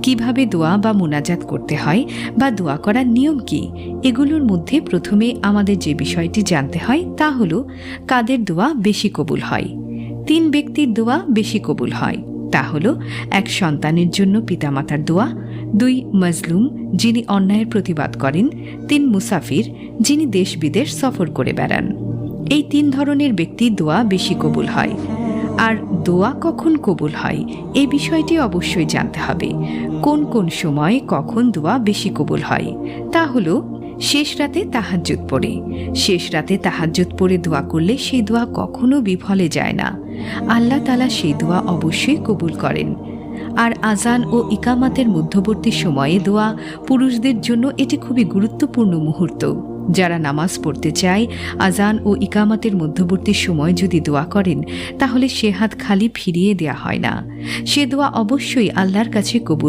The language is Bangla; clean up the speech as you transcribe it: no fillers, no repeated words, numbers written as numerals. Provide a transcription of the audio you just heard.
কিভাবে দোয়া বা মুনাজাত করতে হয় বা দোয়া করার নিয়ম কি, এগুলোর মধ্যে প্রথমে আমাদের যে বিষয়টি জানতে হয় তা হল কাদের দোয়া বেশি কবুল হয়। 3 ব্যক্তির দোয়া বেশি কবুল হয়, তা হল 1 সন্তানের জন্য পিতামাতার দোয়া, 2 মজলুম যিনি অন্যায়ের প্রতিবাদ করেন, 3 মুসাফির যিনি দেশ বিদেশ সফর করে বেড়ান। এই 3 ধরনের ব্যক্তির দোয়া বেশি কবুল হয়। আর দোয়া কখন কবুল হয় এই বিষয়টি অবশ্যই জানতে হবে। কোন কোন সময় কখন দোয়া বেশি কবুল হয় তা হলো শেষ রাতে তাহাজ্জুদ পড়ে। শেষ রাতে তাহাজ্জুদ পড়ে দোয়া করলে সেই দোয়া কখনো বিফলে যায় না। আল্লাহ তাআলা সেই দোয়া অবশ্যই কবুল করেন। আর আজান ও ইকামাতের মধ্যবর্তী সময়ে দোয়া পুরুষদের জন্য এটি খুবই গুরুত্বপূর্ণ মুহূর্ত। যারা নামাজ পড়তে চায় আজান ও ইকামাতের মধ্যবর্তী সময় যদি দোয়া করেন তাহলে সে হাত খালি ফিরিয়ে দেয়া হয় না। সে দোয়া অবশ্যই আল্লাহর কাছে কবুল